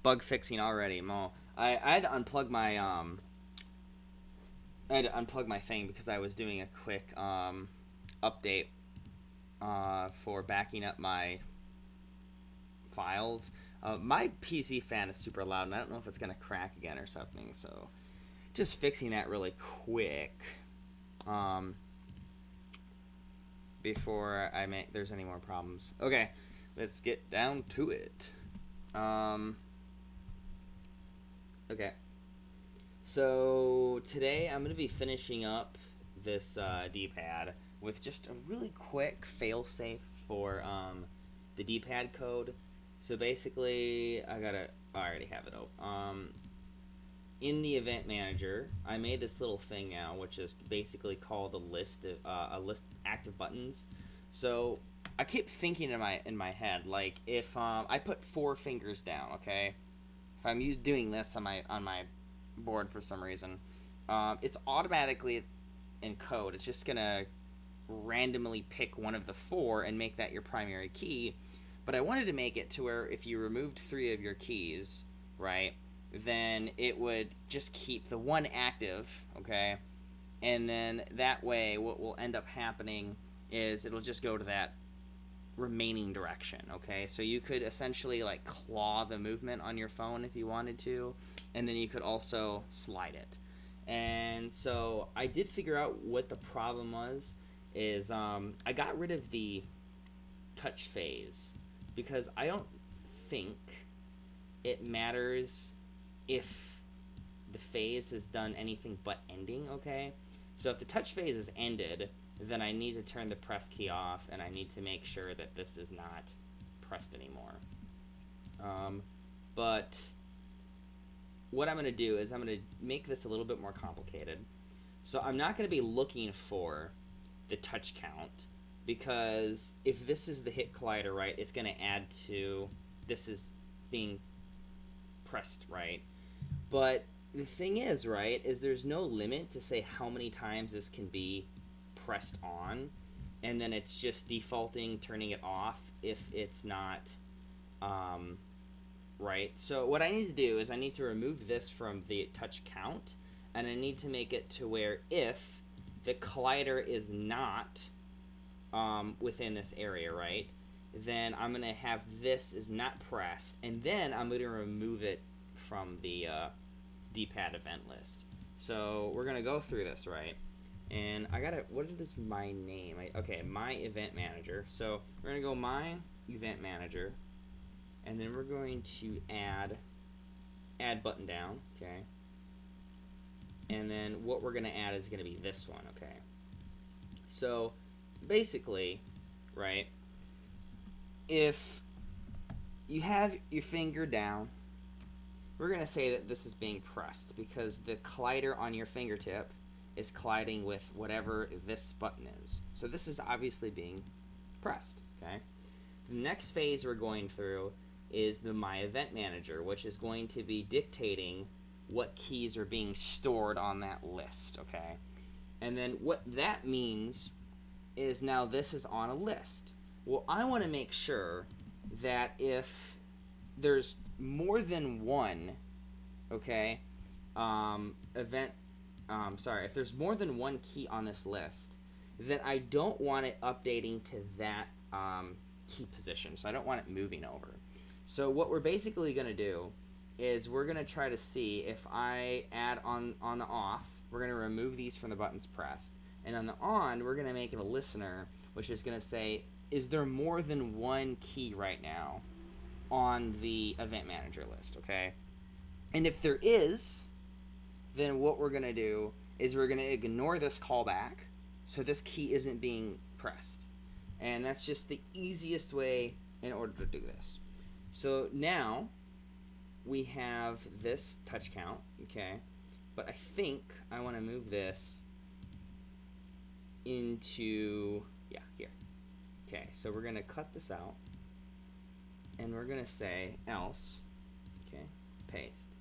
Bug fixing already, Mo. I had to unplug my thing because I was doing a quick update for backing up my files. My PC fan is super loud, and I don't know if it's gonna crack again or something. So, just fixing that really quick um, before there's any more problems. Okay, let's get down to it. Okay. So today I'm going to be finishing up this D-pad with just a really quick fail-safe for the D-pad code. So basically, I already have it open. In the event manager, I made this little thing now, which is basically called a list active buttons. So I keep thinking in my head, like if I put 4 fingers down, okay. If I'm doing this on my board for some reason, it's automatically in code. It's just gonna randomly pick one of the 4 and make that your primary key. But I wanted to make it to where if you removed 3 of your keys, right, then it would just keep the one active, okay? And then that way what will end up happening is it'll just go to that remaining direction, okay? So you could essentially like claw the movement on your phone if you wanted to, and then you could also slide it. And so I did figure out what the problem was is I got rid of the touch phase because I don't think it matters if the phase has done anything but ending, okay? So if the touch phase is ended, then I need to turn the press key off, and I need to make sure that this is not pressed anymore. But what I'm going to do is I'm going to make this a little bit more complicated. So I'm not going to be looking for the touch count, because if this is the hit collider, right, it's going to add to this is being pressed, right? But the thing is, right, is there's no limit to say how many times this can be pressed on, and then it's just defaulting turning it off if it's not right. So what I need to do is I need to remove this from the touch count, and I need to make it to where if the collider is not within this area, right, then I'm going to have this is not pressed, and then I'm going to remove it from the D-pad event list. So we're going to go through this, right? And I gotta, what is my name? Okay, my event manager. So we're gonna go my event manager, and then we're going to add button down, okay? And then what we're gonna add is gonna be this one, okay? So basically, right, if you have your finger down, we're gonna say that this is being pressed because the collider on your fingertip is colliding with whatever this button is. So this is obviously being pressed, okay? The next phase we're going through is the My Event Manager, which is going to be dictating what keys are being stored on that list, okay? And then what that means is now this is on a list. Well, I want to make sure that if there's more than one, okay, if there's more than one key on this list, then I don't want it updating to that key position. So I don't want it moving over. So what we're basically going to do is we're going to try to see if I add on the off, we're going to remove these from the buttons pressed. And on the on, we're going to make it a listener, which is going to say, is there more than one key right now on the event manager list, okay? And if there is, then what we're going to do is we're going to ignore this callback so this key isn't being pressed. And that's just the easiest way in order to do this. So now we have this touch count, okay? But I think I want to move this into, yeah, here. Okay, so we're going to cut this out, and we're going to say else, okay, paste.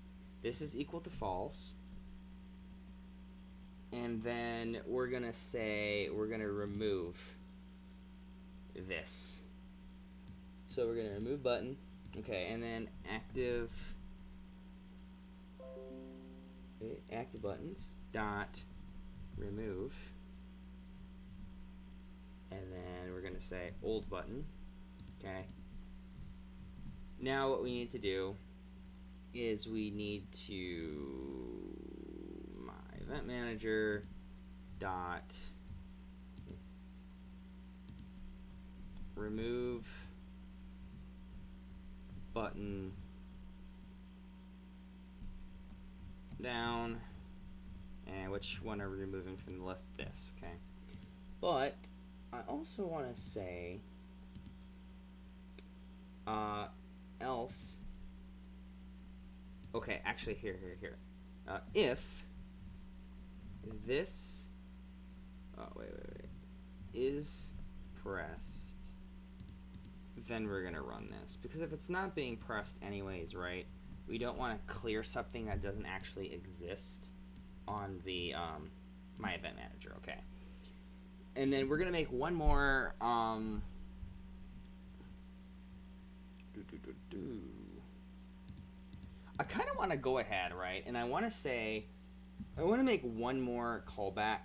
This is equal to false. And then we're going to say we're going to remove this. So we're going to remove button. Okay, and then active active buttons dot remove, and then we're gonna say old button. Okay. Now what we need to do is we need to my event manager dot remove button down, and which one are we removing from the list? This, okay. But I also want to say else. Okay, actually, here. If this, wait, is pressed, then we're gonna run this, because if it's not being pressed anyways, right? We don't want to clear something that doesn't actually exist on the my event manager. Okay, and then we're gonna make one more. I kind of want to go ahead, right? And I want to say, I want to make one more callback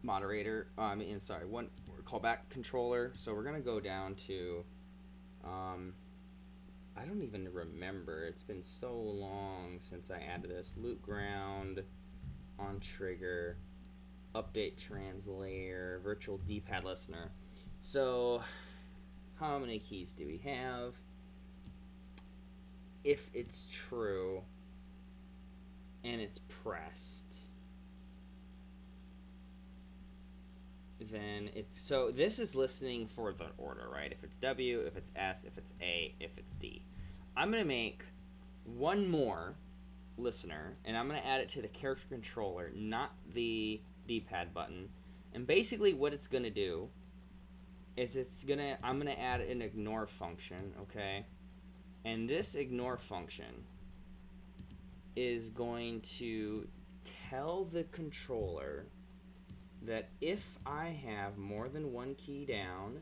moderator. One callback controller. So we're gonna go down to, I don't even remember. It's been so long since I added this. Loop ground, on trigger, update translator, virtual Dpad listener. So how many keys do we have? If it's true and it's pressed, then it's, so this is listening for the order, right? If it's W, if it's S, if it's A, if it's D. I'm gonna make one more listener, and I'm gonna add it to the character controller, not the D-pad button. And basically what it's gonna do is I'm gonna add an ignore function, okay? And this ignore function is going to tell the controller that if I have more than one key down,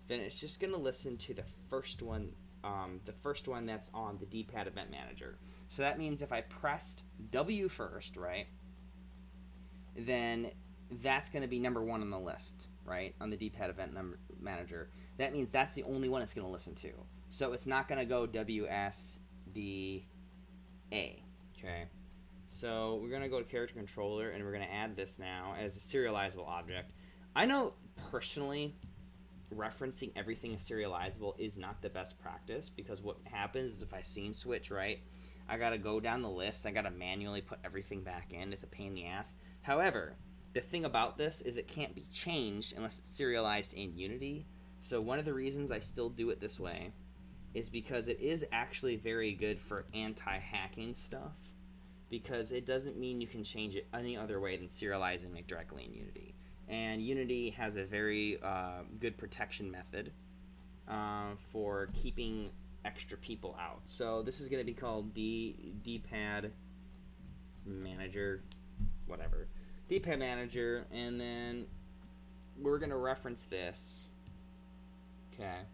then it's just going to listen to the first one that's on the D-pad event manager. So that means if I pressed W first, right, then that's going to be number one on the list, right, on the D-pad event manager. That means that's the only one it's going to listen to. So it's not going to go W, S, D, A, okay? So we're going to go to character controller, and we're going to add this now as a serializable object. I know personally referencing everything as serializable is not the best practice, because what happens is if I scene switch, right, I got to go down the list. I got to manually put everything back in. It's a pain in the ass. However, the thing about this is it can't be changed unless it's serialized in Unity. So one of the reasons I still do it this way is because it is actually very good for anti-hacking stuff, because it doesn't mean you can change it any other way than serializing it directly in Unity. And Unity has a very good protection method for keeping extra people out. So this is going to be called Dpad Manager, whatever. Dpad Manager, and then we're going to reference this. Okay.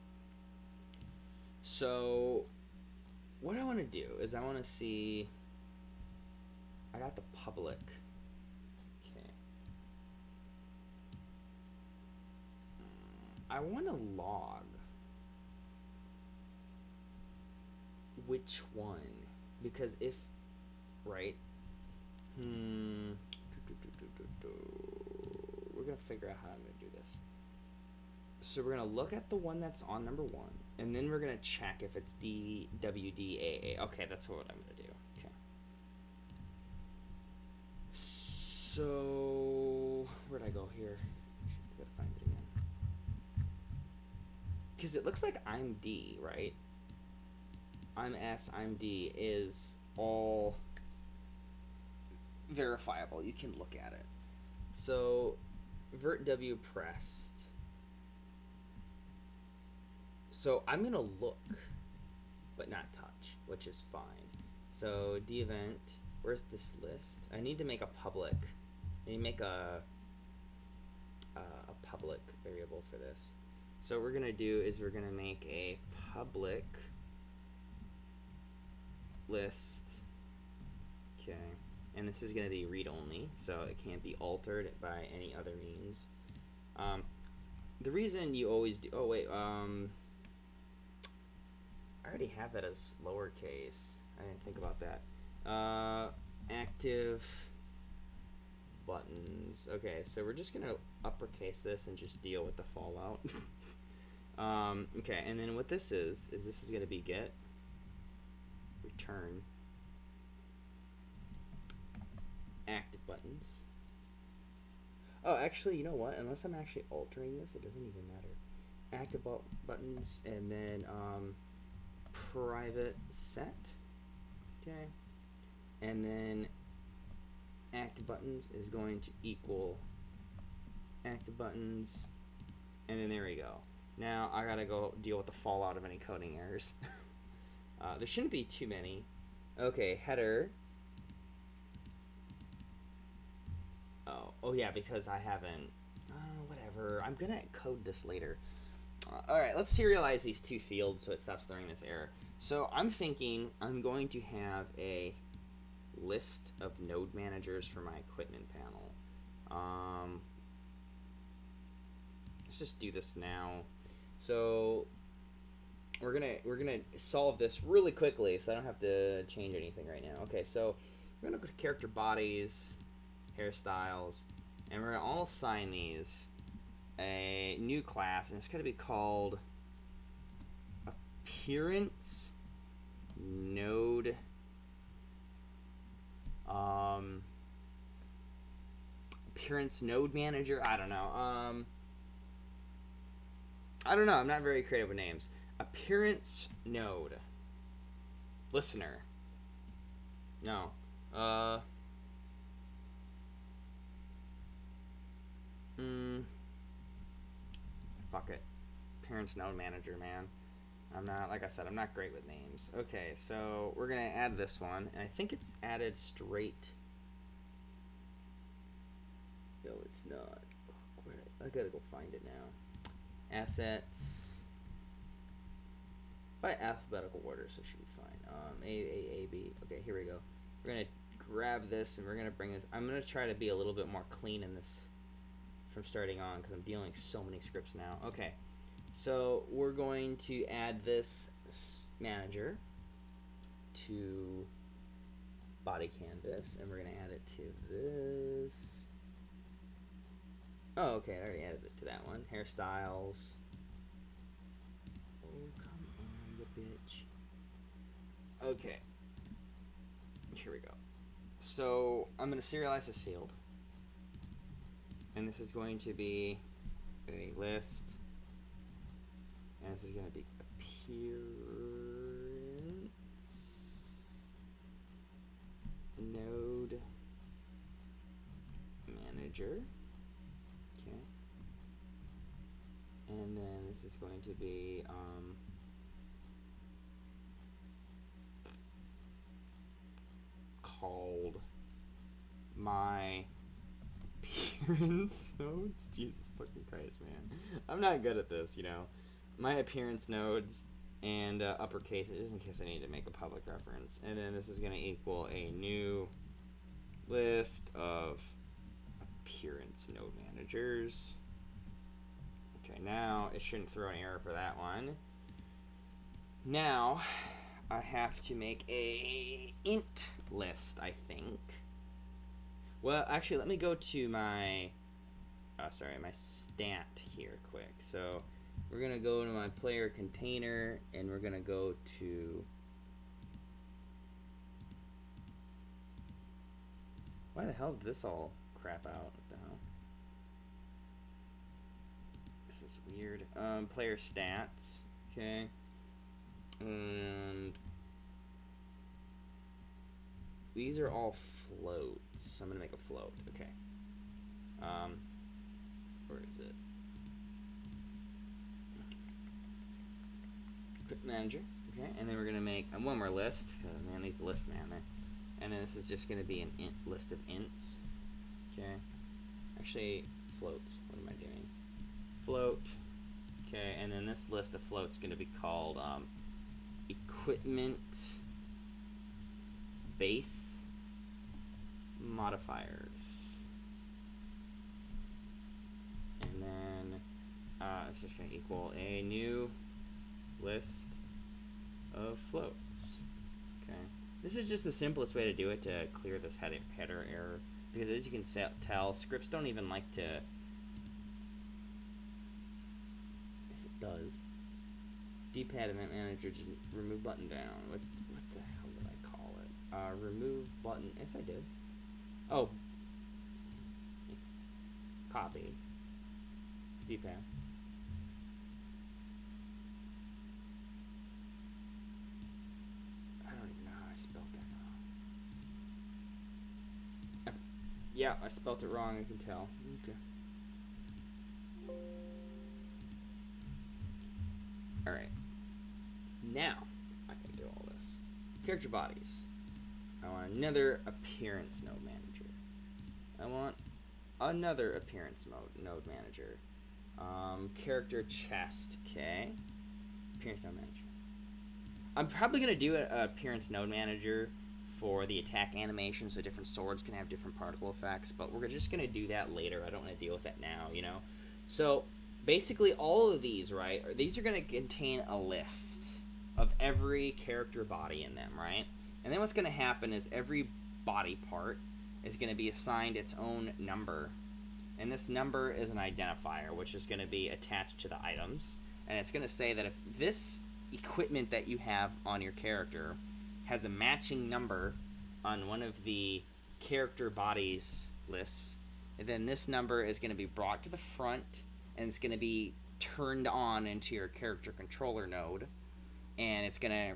So what I want to do is I want to see, I got the public. Okay. I want to log which one, because if, right, we're going to figure out how I'm going to do this. So we're going to look at the one that's on number one, and then we're going to check if it's DWDAA. Okay, that's what I'm going to do. Okay. So where'd I go here? I gotta find it again. Because it looks like I'm D, right? I'm S, I'm D is all verifiable. You can look at it. So vert W pressed. So I'm going to look, but not touch, which is fine. So d-event, where's this list? I need to make a public. I need to make a public variable for this. So what we're going to do is we're going to make a public list. Okay. and this is going to be read-only, so it can't be altered by any other means. The reason you always do... Oh, wait. I already have that as lowercase. I didn't think about that. Active buttons. Okay, so we're just going to uppercase this and just deal with the fallout. Okay, and then what this is this is going to be get return active buttons. Oh, actually, you know what? Unless I'm actually altering this, it doesn't even matter. Active buttons, and then private set. Okay. And then active buttons is going to equal active buttons, and then there we go. Now I gotta go deal with the fallout of any coding errors. There shouldn't be too many. Okay, header. Oh yeah, because I haven't. Whatever. I'm gonna code this later. All right, let's serialize these two fields so it stops throwing this error. So I'm thinking I'm going to have a list of node managers for my equipment panel. Let's just do this now. So we're gonna solve this really quickly, so I don't have to change anything right now. Okay, so we're gonna go to character bodies, hairstyles, and we're gonna all assign these a new class, and it's gonna be called appearance node appearance node manager. I don't know. I'm not very creative with names. Appearance node listener. No. Fuck it. Appearance node manager, man. I'm not, like I said, I'm not great with names. Okay, so we're gonna add this one, and I think it's added straight. No, it's not. I gotta go find it now. Assets by alphabetical order, so it should be fine. A, B. Okay, here we go. We're gonna grab this, and we're gonna bring this. I'm gonna try to be a little bit more clean in this from starting on, because I'm dealing so many scripts now. Okay, so we're going to add this manager to body canvas, and we're gonna add it to this. Oh, okay, I already added it to that one. Hairstyles. Oh, come on, you bitch. Okay. Here we go. So I'm gonna serialize this field. And this is going to be a list. And this is going to be appearance node manager. Okay. And then this is going to be called my appearance nodes. Jesus fucking Christ, man. I'm not good at this, you know. My appearance nodes and uppercase it just in case I need to make a public reference. And then this is going to equal a new list of appearance node managers. Okay, now it shouldn't throw an error for that one. Now I have to make a int list, I think. Well, actually, let me go to my, my stat here quick. So we're gonna go to my player container, and we're gonna go to, why the hell did this all crap out? What the hell? This is weird. Player stats, okay, and these are all floats. I'm gonna make a float. Okay. Where is it? Quick manager. Okay, and then we're gonna make one more list. Man, these lists, man. And then this is just gonna be an int list of ints. Okay. Actually, floats. What am I doing? Float. Okay, and then this list of floats gonna be called equipment base modifiers. And then it's just going to equal a new list of floats. Okay. This is just the simplest way to do it to clear this header error. Because as you can tell, scripts don't even like to... Yes, it does. Dpad event manager, just remove button down. What the hell did I call it? Remove button. Yes, I did. Oh. Copy. Dpad. I don't even know how I spelled that wrong. Yeah, I spelled it wrong, I can tell. Okay. Alright. Now, I can do all this. Character bodies. I want another appearance node manager. I want another appearance node manager. Character chest, okay. Appearance node manager. I'm probably going to do an appearance node manager for the attack animation, so different swords can have different particle effects, but we're just going to do that later. I don't want to deal with that now, you know. So, basically all of these, right, these are going to contain a list of every character body in them, right? And then what's going to happen is every body part is going to be assigned its own number. And this number is an identifier, which is going to be attached to the items. And it's going to say that if this equipment that you have on your character has a matching number on one of the character bodies lists, then this number is going to be brought to the front and it's going to be turned on into your character controller node, and it's going to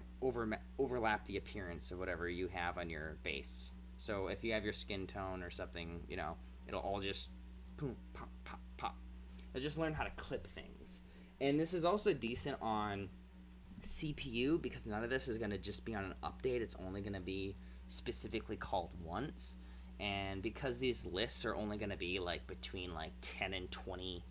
overlap the appearance of whatever you have on your base. So if you have your skin tone or something, you know, it'll all just boom, pop, pop, pop. I'll just learn how to clip things. And this is also decent on CPU because none of this is going to just be on an update. It's only going to be specifically called once. And because these lists are only going to be like between like 10 and 20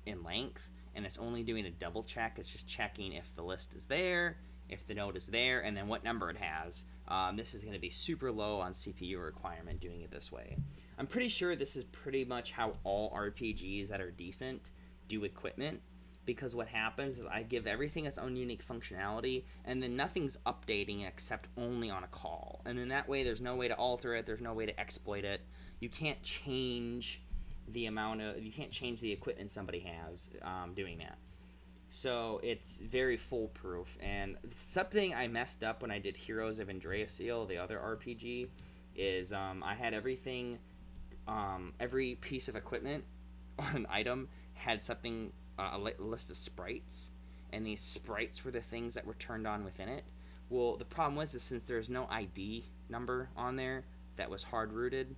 in length, and it's only doing a double check, it's just checking if the list is there, if the node is there, and then what number it has. This is going to be super low on CPU requirement doing it this way. I'm pretty sure this is pretty much how all RPGs that are decent do equipment, because what happens is I give everything its own unique functionality, and then nothing's updating except only on a call. And then that way there's no way to alter it, there's no way to exploit it. You can't change the equipment somebody has doing that. So it's very foolproof. And something I messed up when I did Heroes of Yggdrasil, the other RPG, is I had everything, every piece of equipment on an item had something, a list of sprites, and these sprites were the things that were turned on within it. Well, the problem was, is since there's no ID number on there that was hard-rooted,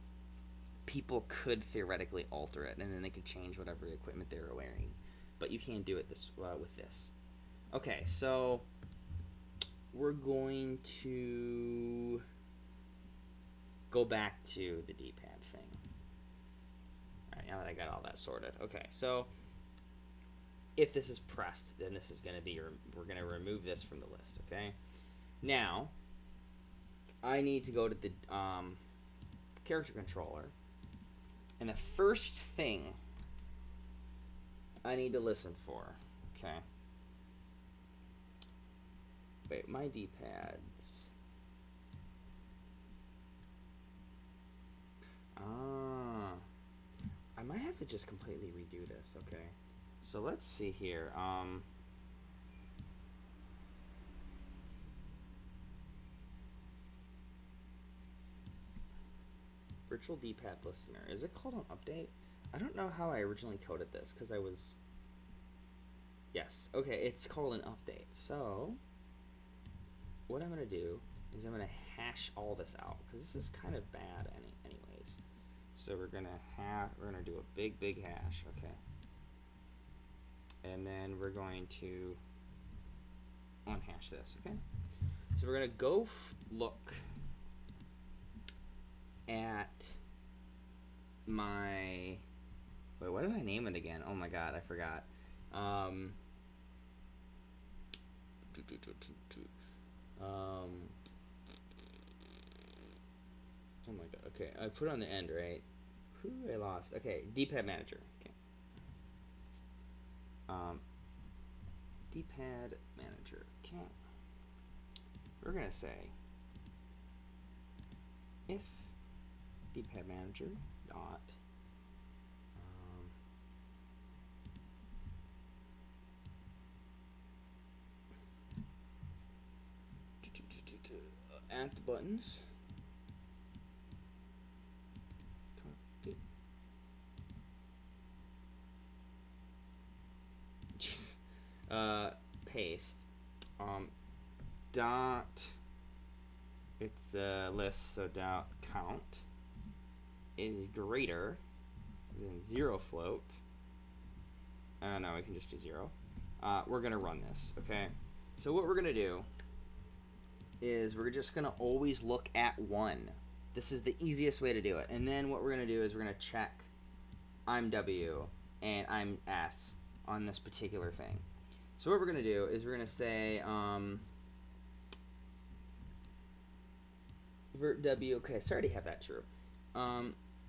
people could theoretically alter it, and then they could change whatever equipment they were wearing. But you can't do it this with this. Okay, so we're going to go back to the D-pad thing. All right, now that I got all that sorted. Okay, so if this is pressed, then this is going to be, we're going to remove this from the list, okay? Now, I need to go to the character controller, and the first thing I need to listen for, okay? Wait, my D-pads. I might have to just completely redo this, okay? So let's see here. Virtual D-pad listener. Is it called an update? I don't know how I originally coded this because I was... Yes. Okay, it's called an update. So what I'm going to do is I'm going to hash all this out because this is kind of bad anyways. So we're going to do a big hash, okay? And then we're going to unhash this, okay? So we're going to go look at my... Wait, what did I name it again? Oh my god, I forgot. Oh my god. Okay, I put it on the end, right? Whew, I lost. Okay, Dpad Manager. Okay. Dpad Manager. Okay. We're gonna say if Dpad Manager dot act buttons. Paste. Dot. It's a list, so dot count is greater than 0 float. No, we can just do 0. We're gonna run this, okay? So what we're gonna do is we're just gonna always look at 1. This is the easiest way to do it. And then what we're gonna do is we're gonna check I'm W and I'm S on this particular thing. So what we're gonna do is we're gonna say vert W. Okay, so I already have that true.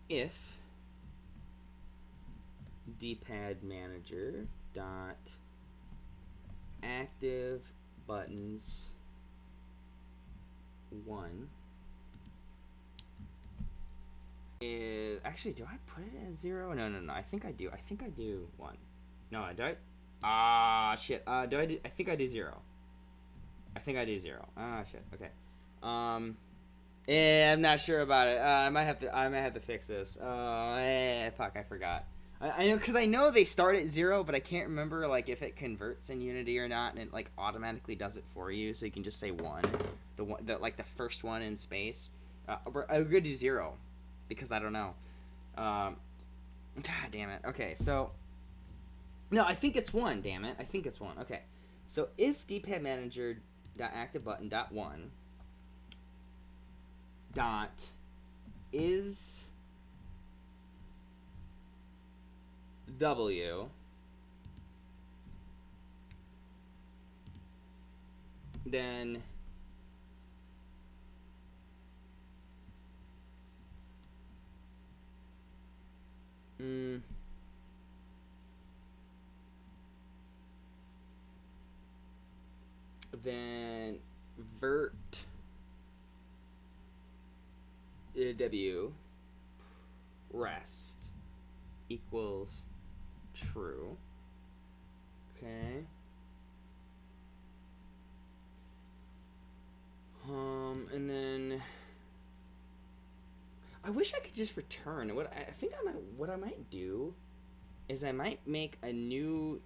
If Dpad Manager dot active buttons 1 is actually, do I put it as 0? No. I think I do. I think I do 1. No, I do. Shit. I think I do 0. I think I do 0. Shit. Okay. Yeah, I'm not sure about it. I might have to fix this. Fuck, I forgot. I know, because I know they start at 0, but I can't remember like if it converts in Unity or not, and it like automatically does it for you, so you can just say 1, like the first one in space. I'm gonna do 0 because I don't know. God damn it. Okay, so no, I think it's 1. Damn it, I think it's 1. Okay, so if Dpad Manager dot active button dot 1 dot is W, then vert W rest equals true. Okay. And then I wish I could just return. What I might do is I might make a new.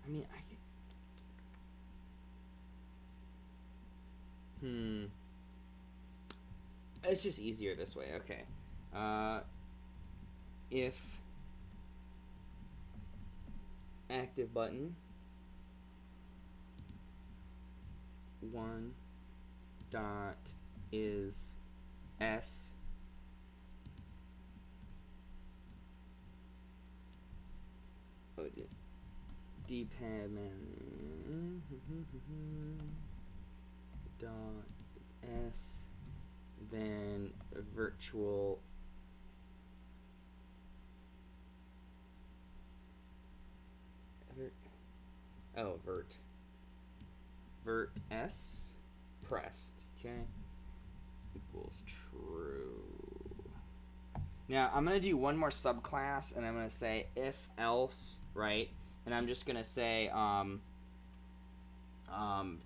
I mean, it's just easier this way. Okay. If active button 1 dot is S Dpad man dot is S, then virtual vert S pressed, okay, equals true. Now I'm gonna do one more subclass, and I'm gonna say if else, right? And I'm just gonna say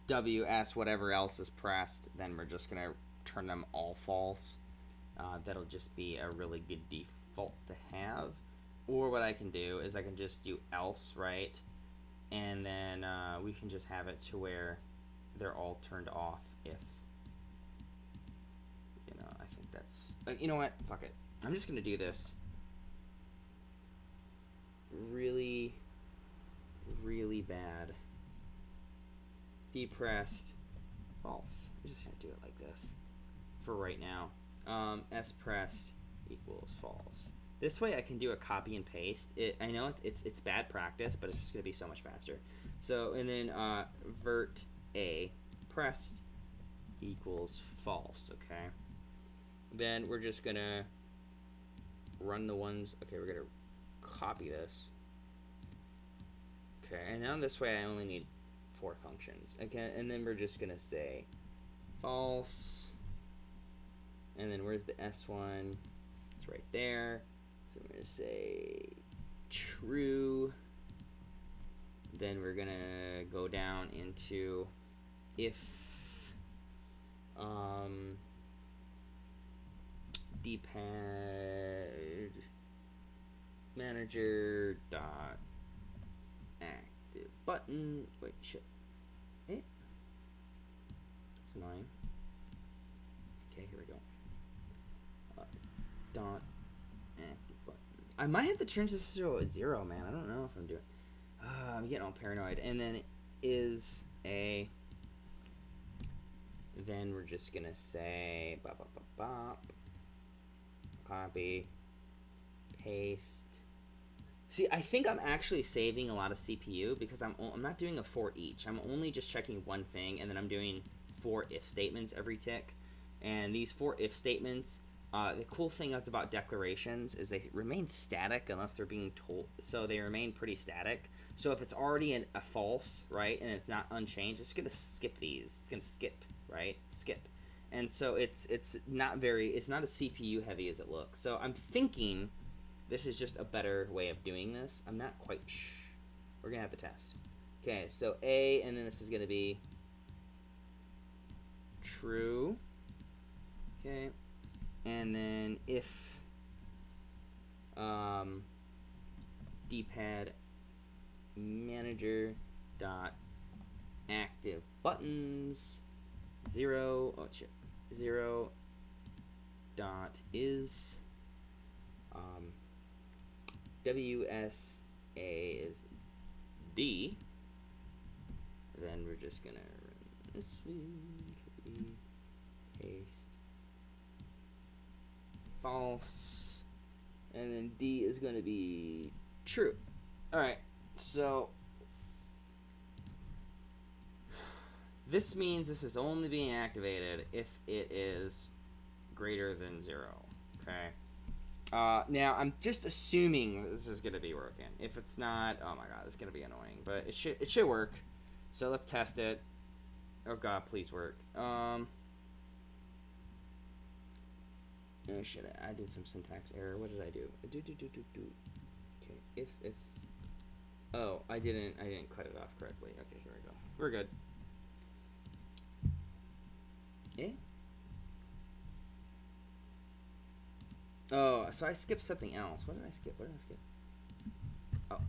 WS whatever else is pressed. Then we're just gonna turn them all false. That'll just be a really good default to have. Or what I can do is I can just do else, right? And then we can just have it to where they're all turned off if, I think that's, you know what, fuck it. I'm just gonna do this really, really bad. Depressed, false. I'm just gonna do it like this for right now. S pressed equals false. This way I can do a copy and paste. I know it's bad practice, but it's just gonna be so much faster. So, and then vert A pressed equals false, okay? Then we're just gonna run the ones, okay, we're gonna copy this. Okay, and now this way I only need 4 functions. Okay, and then we're just gonna say false. And then where's the S1? It's right there. So I'm gonna say true. Then we're gonna go down into if Dpad manager dot active button. Wait, shit. That's annoying. Okay, here we go. Dot active button. I might have to change this to a 0, man. I don't know if I'm doing. I'm getting all paranoid. And then is a. Then we're just gonna say bop, bop, bop, bop. Copy, paste. See, I think I'm actually saving a lot of CPU because I'm not doing a for each. I'm only just checking one thing, and then I'm doing 4 if statements every tick. And these 4 if statements, the cool thing is about declarations is they remain static unless they're being told. So they remain pretty static. So if it's already a false, right, and it's not unchanged, it's gonna skip these. It's gonna skip, right? Skip. And so it's not as CPU heavy as it looks. So I'm thinking this is just a better way of doing this. I'm not quite we're gonna have to test. Okay, so A, and then this is gonna be true. Okay, and then if Dpad manager dot active buttons 0 dot is WSA is D. Then we're just gonna run this one, paste false, and then D is gonna be true. All right, so this means this is only being activated if it is greater than 0. Okay. Now I'm just assuming this is gonna be working. If it's not, oh my god, it's gonna be annoying. But it should work. So let's test it. Oh god, please work. Oh shit, I did some syntax error. What did I do? Okay, if. Oh, I didn't cut it off correctly. Okay, here we go. We're good. Yeah. Oh, so I skipped something else. What did I skip? Oh.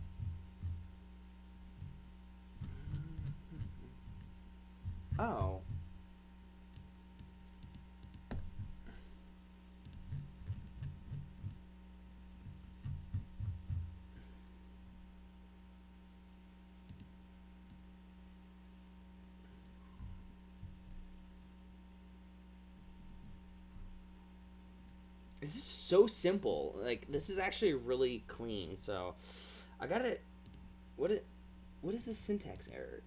Oh. This is so simple. Like, this is actually really clean. So, I gotta. What is this syntax error?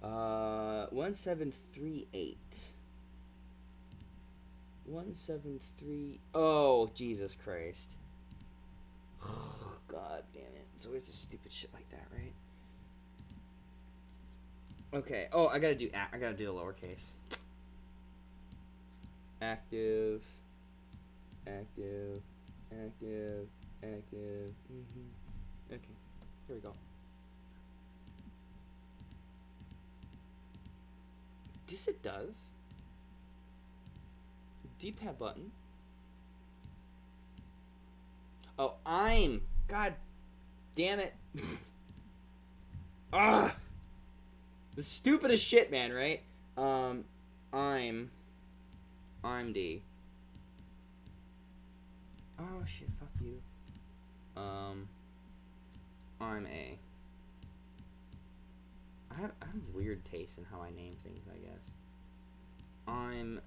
Uh, 1738. 173. Oh, Jesus Christ. God damn it. It's always this stupid shit like that, right? Okay. Oh, I gotta do the lowercase. Active. Okay. Here we go. This it does. Dpad button. Oh, God damn it. Ah! The stupidest shit, man, right? I'm D. Oh, shit, fuck you. I'm A. I have weird taste in how I name things, I guess. I'm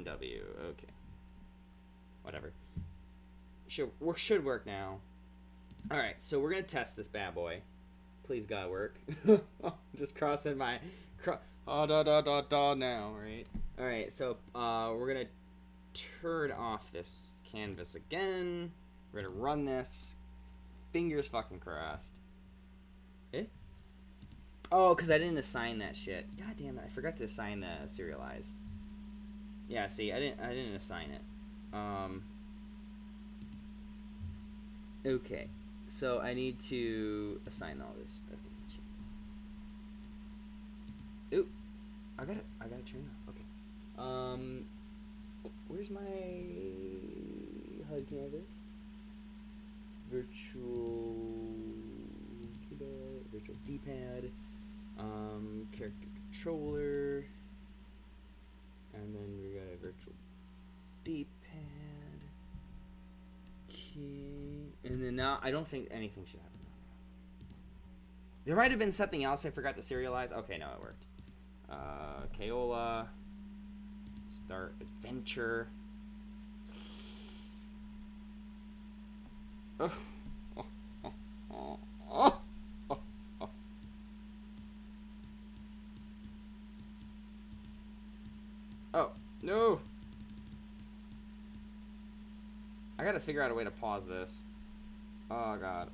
W. Okay. Whatever. should work now. All right, so we're gonna test this bad boy. Please God work. Just crossing my now, right? All right, so we're gonna turn off this canvas again. We're gonna run this. Fingers fucking crossed. Eh? Oh, because I didn't assign that shit. God damn it! I forgot to assign the serialized. Yeah, see, I didn't assign it. Okay, so I need to assign all this. Okay. Ooh, I gotta turn it off. Okay. Where's my HUD canvas? Virtual D-pad, character controller, and then we got a virtual D-pad, key, and then now I don't think anything should happen. There might have been something else I forgot to serialize. Okay, no, it worked. Kaola, start adventure. Oh, no. I gotta figure out a way to pause this. Oh, God.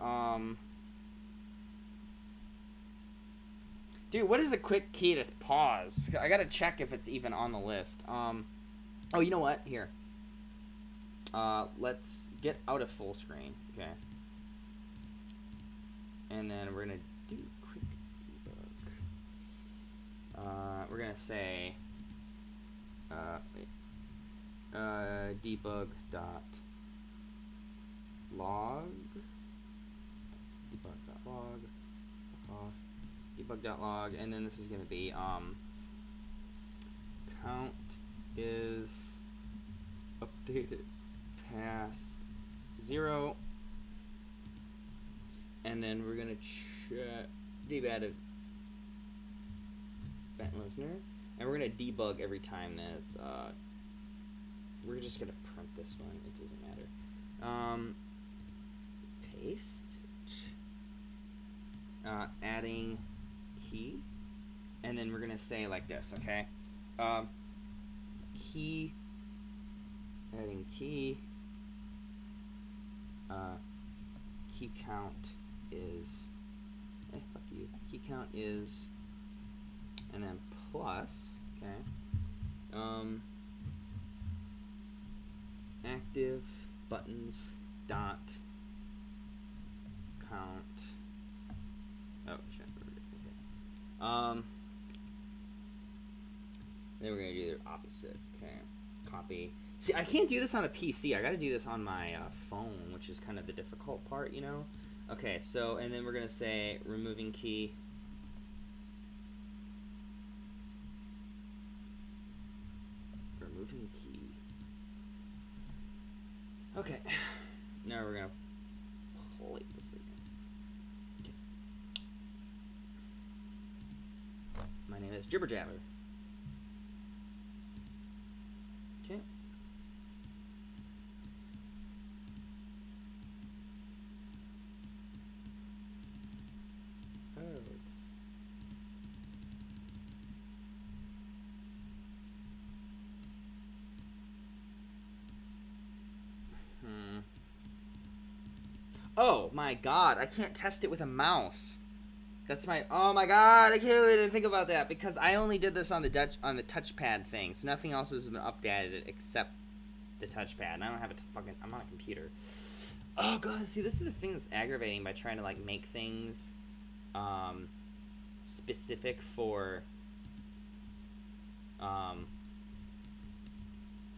Dude, what is the quick key to pause? I gotta check if it's even on the list. Oh, you know what? Here. Let's get out of full screen. Okay. And then we're gonna do quick debug. We're gonna say debug dot log debug dot log, and then this is gonna be count is updated past 0, and then we're gonna check debug event listener, and we're gonna debug every time this. We're just gonna print this one. It doesn't matter. Paste. Adding key, and then we're gonna say like this. Okay. Key. Adding key. Key count is. Fuck you. Key count is. And then plus. Okay. Active buttons dot count. Oh shit. Okay. Then we're gonna do the opposite. Okay. Copy. See, I can't do this on a PC. I gotta do this on my phone, which is kind of the difficult part, you know? Okay, so, and then we're gonna say removing key. Removing key. Okay. Now we're gonna play this again. Okay. My name is Jibber Jabber. Okay. Oh, it's... Oh my god, I can't test it with a mouse. That's my... Oh my god, I can't even think about that, because I only did this on the touchpad thing, so nothing else has been updated except the touchpad, and I don't have a fucking... I'm on a computer. Oh god, see, this is the thing that's aggravating by trying to, like, make things specific for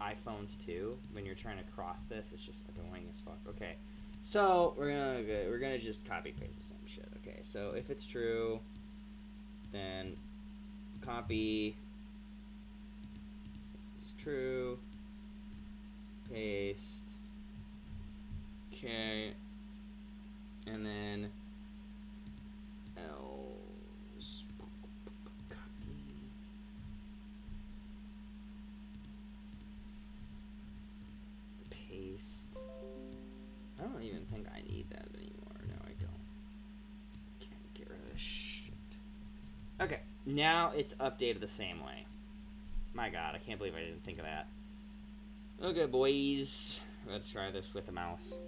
iPhones too. When you're trying to cross this, it's just annoying as fuck. Okay, so we're gonna just copy paste the same shit. Okay, so if it's true, then copy. It's true. Paste. Okay, and then else copy. Paste. don't even think I need that anymore. No, I don't. Can't get rid of this shit. Okay, now it's updated the same way. My god, I can't believe I didn't think of that. Okay, boys. Let's try this with a mouse.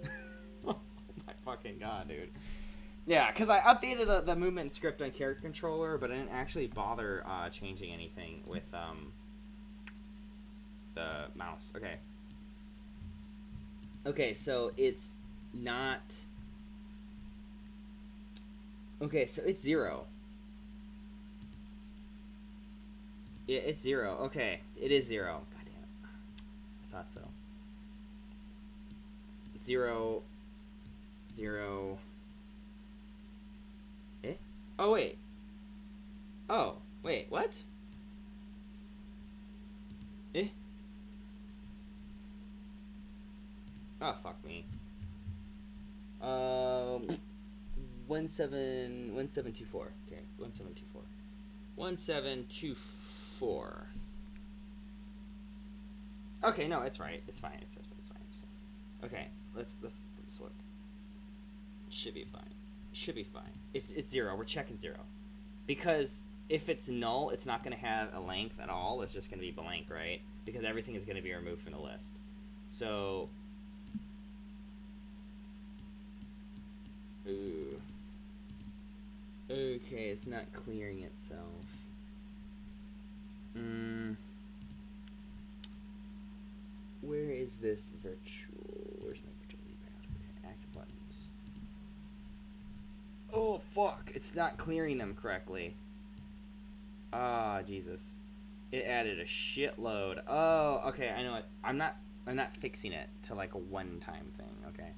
Oh my fucking god, dude. Yeah, because I updated the movement script on character controller, but I didn't actually bother changing anything with the mouse. Okay. Okay, so it's not... Okay, so it's 0. Yeah, it's 0. Okay, it is 0. God damn it. I thought so. 0... 0... Eh? Oh, wait. Oh, wait, what? Eh? Oh, fuck me. 1724. Okay, 1724. 1724. Okay, no, it's right. It's fine. It's fine. Okay, let's look. Should be fine. Should be fine. It's 0. We're checking 0. Because if it's null, it's not going to have a length at all. It's just going to be blank, right? Because everything is going to be removed from the list. So... Ooh. Okay, it's not clearing itself. Where is this virtual? Where's my virtual dpad? Okay, active buttons. Oh fuck! It's not clearing them correctly. Ah, Jesus! It added a shitload. Oh, okay, I know it. I'm not fixing it to like a one-time thing. Okay.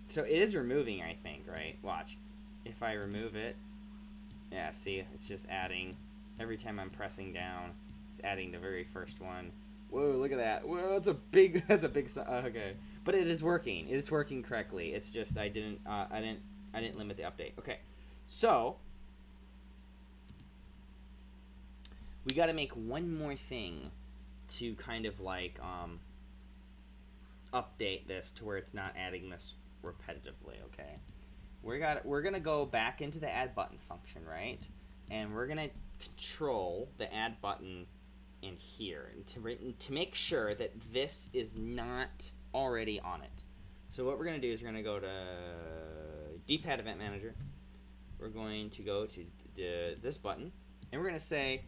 So it is removing, I think, right? Watch. If I remove it, yeah, see, it's just adding. Every time I'm pressing down, it's adding the very first one. Whoa, look at that. Whoa, that's a big okay. But it is working. It is working correctly. It's just I didn't limit the update. Okay. So, we got to make one more thing to kind of like update this to where it's not adding this repetitively, okay? We're going to go back into the add button function, right? And we're going to control the add button in here and to make sure that this is not already on it. So what we're going to do is we're going to go to Dpad Event Manager. We're going to go to this button and we're going to say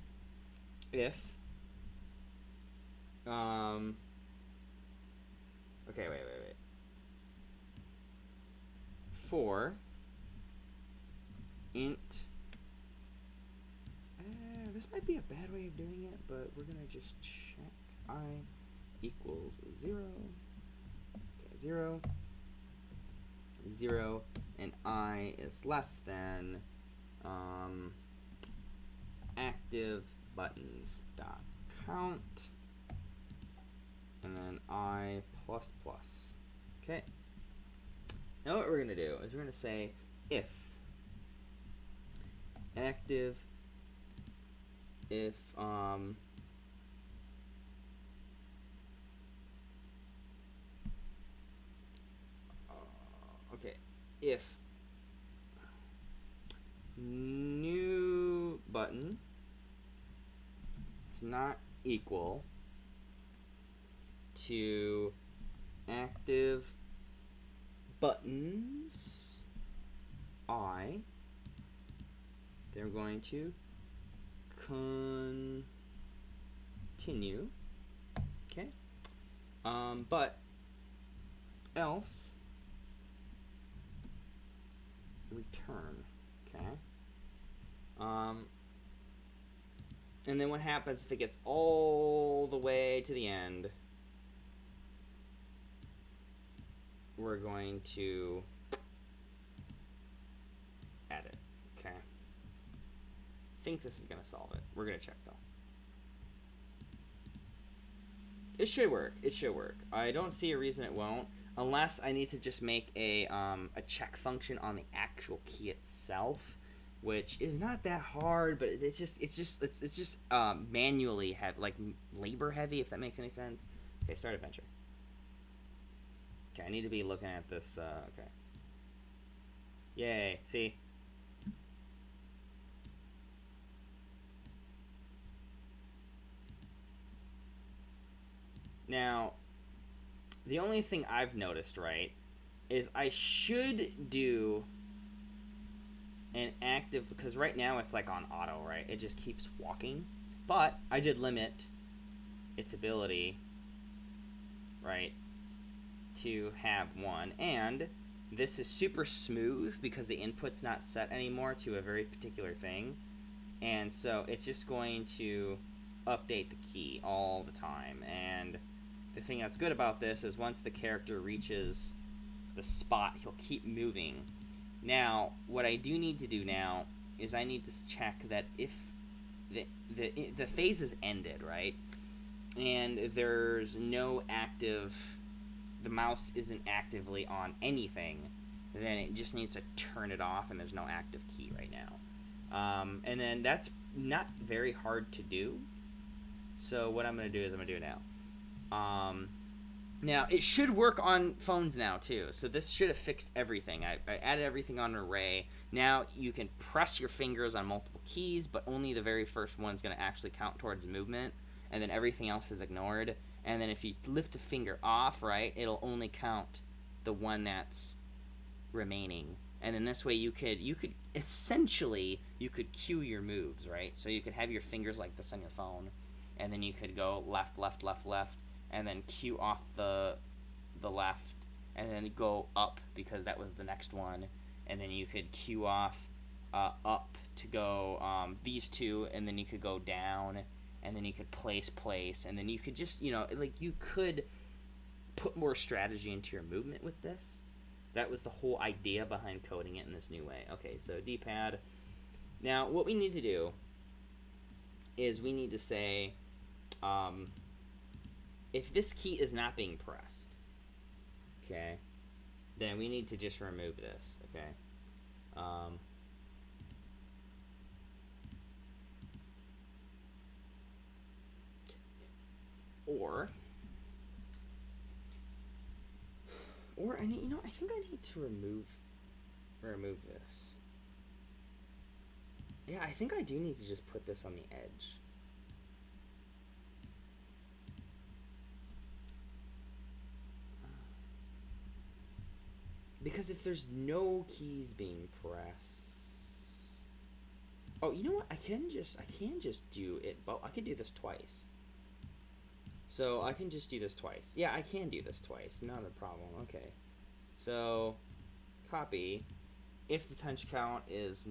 if okay, wait. For int this might be a bad way of doing it, but we're gonna just check I equals 0. Okay, 0, 0, and I is less than active buttons dot count, and then I plus plus. Okay. Now what we're gonna do is we're gonna say if active okay, if new button is not equal to active buttons I, they're going to continue, okay, but else return, okay, and then what happens if it gets all the way to the end? We're going to add it, okay. I think this is gonna solve it. We're gonna check though. It should work. It should work. I don't see a reason it won't, unless I need to just make a check function on the actual key itself, which is not that hard, but it's just manually labor heavy, if that makes any sense. Okay, start adventure. Okay, I need to be looking at this. Okay. Yay! See. Now, the only thing I've noticed, right, is I should do an active, because right now it's like on auto, right? It just keeps walking. But I did limit its ability, right, to have one. And this is super smooth because the input's not set anymore to a very particular thing. And so it's just going to update the key all the time. And the thing that's good about this is once the character reaches the spot, he'll keep moving. Now, what I do need to do now is I need to check that if the phase is ended, right? And there's no active, the mouse isn't actively on anything, then it just needs to turn it off and there's no active key right now. And then that's not very hard to do. So what I'm going to do is I'm going to do it now. Now, it should work on phones now, too. So this should have fixed everything. I added everything on an array. Now, you can press your fingers on multiple keys, but only the very first one's going to actually count towards movement, and then everything else is ignored. And then if you lift a finger off, right, it'll only count the one that's remaining. And then this way you could essentially, you could cue your moves, right? So you could have your fingers like this on your phone, and then you could go left, left, left, left, and then cue off the left, and then go up because that was the next one, and then you could cue off up to go these two, and then you could go down, and then you could place, and then you could just, you know, like you could put more strategy into your movement with this. That was the whole idea behind coding it in this new way. Okay, so D-pad. Now, what we need to do is we need to say, if this key is not being pressed, okay, then we need to just remove this, okay? Or I need, you know, I think I need to remove this. Yeah, I think I do need to just put this on the edge. Because if there's no keys being pressed, oh, you know what? I can just do it, but I could do this twice. So I can just do this twice. Yeah, I can do this twice. Not a problem. Okay. So copy. If the touch count is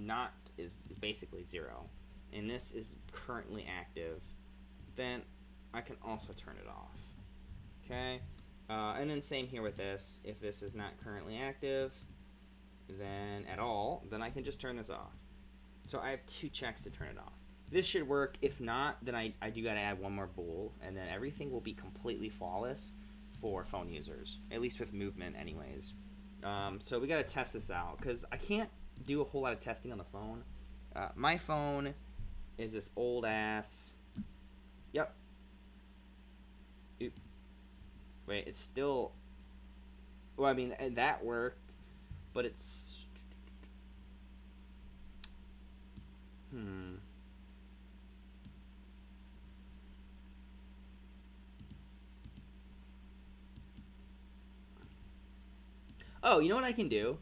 basically 0, and this is currently active, then I can also turn it off. Okay. And then same here with this. If this is not currently active, then at all, then I can just turn this off. So I have 2 checks to turn it off. This should work. If not, then I do gotta add one more bool, and then everything will be completely flawless for phone users, at least with movement anyways. So we gotta test this out, because I can't do a whole lot of testing on the phone. My phone is this old ass, yep. Oop. Wait, it's still, well, I mean, that worked, but it's, oh, you know what I can do?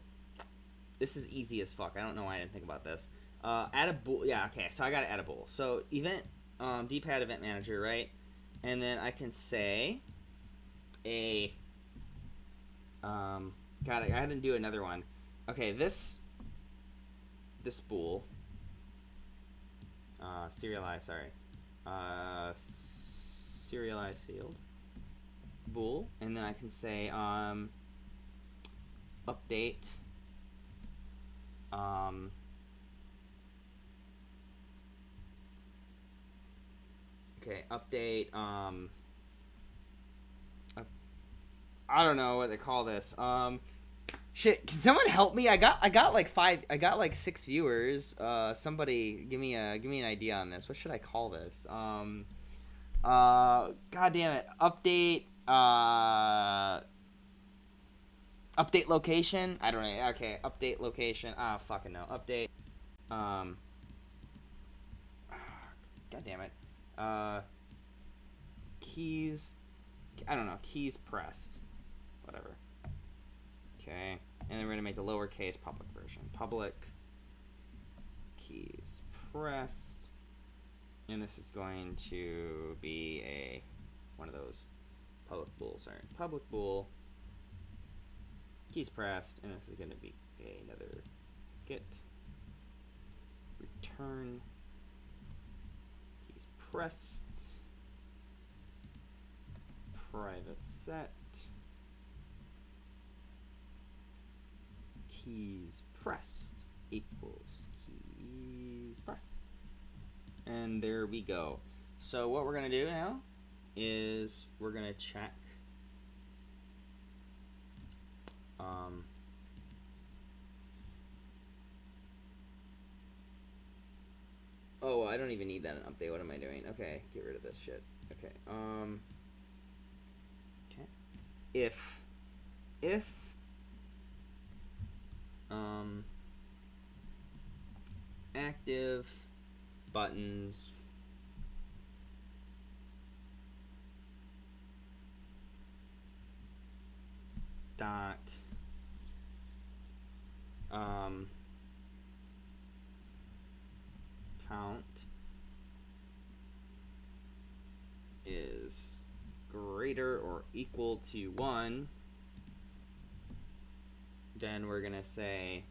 This is easy as fuck. I don't know why I didn't think about this. Add a bool. Yeah, okay, so I gotta add a bool. So event, Dpad event manager, right? And then I can say a, God, I had to do another one. Okay, this bool, serialize, sorry, serialize field, bool, and then I can say, update, okay, update, I don't know what they call this. Shit, can someone help me? I got like 6 viewers. Somebody give me an idea on this. What should I call this? God damn it. Update, Update location. I don't know. Okay, update location. Ah, fucking no. Update. God damn it. Keys. I don't know. Keys pressed. Whatever. Okay. And then we're gonna make the lowercase public version. Public keys pressed. And this is going to be one of those public bool. Sorry. Public bool. Keys pressed. And this is gonna be another get return keys pressed. Private set keys pressed equals keys pressed, and there we go. So what we're gonna do now is we're gonna check oh, I don't even need that in update. What am I doing? Okay, get rid of this shit. Okay, if active buttons dot count is greater or equal to 1, then we're gonna say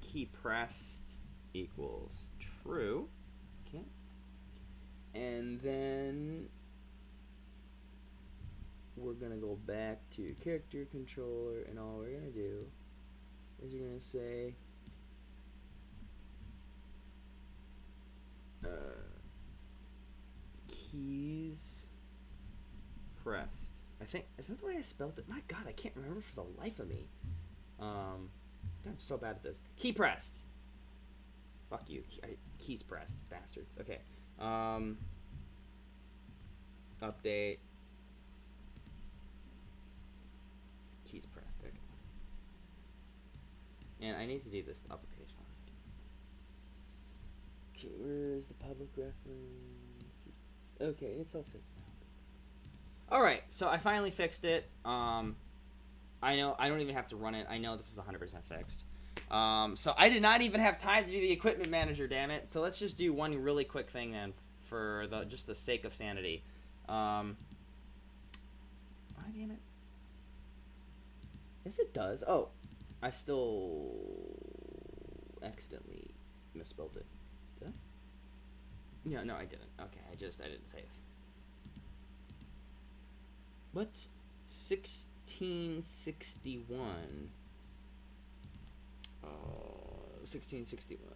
key pressed equals true. Okay, and then we're gonna go back to character controller, and all we're gonna do is we're gonna say keys pressed. I think, is that the way I spelled it? My god, I can't remember for the life of me. I'm so bad at this. Key pressed. Fuck you. Keys pressed, bastards. Okay. Update. Keys pressed. Okay. And I need to do this uppercase one. Okay, where's the public reference? Okay, it's all fixed now. Alright, so I finally fixed it. I know I don't even have to run it. I know this is 100% fixed. So I did not even have time to do the equipment manager, damn it. So let's just do one really quick thing then for just the sake of sanity. Why, damn it? Yes, it does. Oh, I still accidentally misspelled it. Did I? Yeah, no, I didn't. Okay, I didn't save. What? 1661. 1661.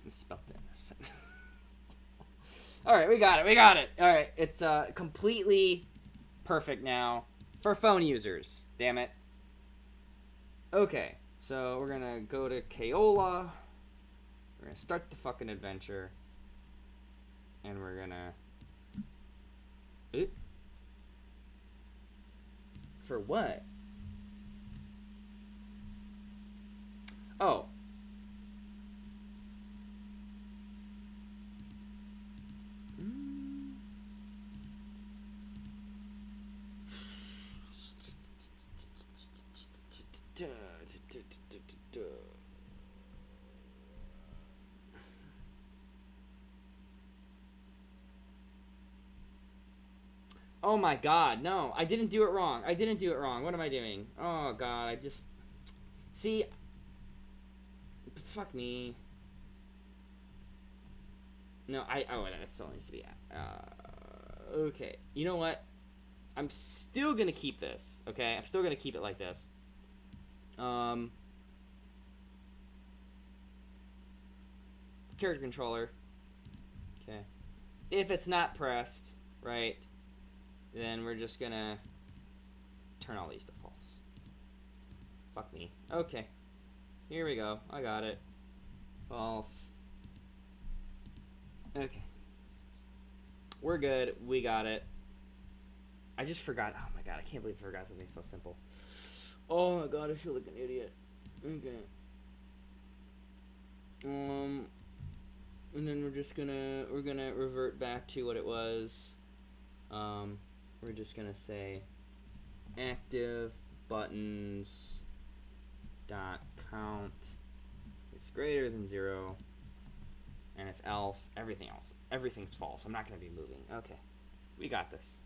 Misspelled it. Alright, we got it. Alright, it's completely perfect now for phone users. Damn it. Okay, so we're gonna go to Kaola. We're gonna start the fucking adventure. And we're gonna... For what? Oh. Oh my god, no, I didn't do it wrong. What am I doing? Oh god, I just... See... Fuck me. No, oh, that still needs to be... okay, you know what? I'm still gonna keep this, okay? I'm still gonna keep it like this. Character controller. Okay. If it's not pressed, right... Then we're just gonna turn all these to false. Fuck me. Okay. Here we go. I got it. False. Okay. We're good. We got it. I just forgot. Oh my god, I can't believe I forgot something so simple. Oh my god, I feel like an idiot. Okay. And then we're gonna revert back to what it was. We're just gonna say active buttons dot count is greater than 0, and if else, everything's false. I'm not gonna be moving. Okay, we got this.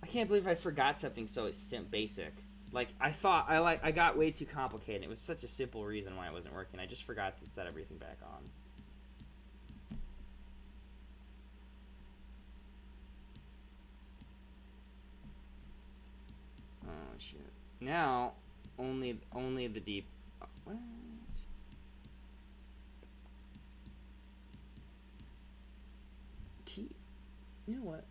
I can't believe I forgot something so basic. Like, I thought I got way too complicated. It was such a simple reason why it wasn't working. I just forgot to set everything back on. Oh shit. Now only the deep what? Key. You know what?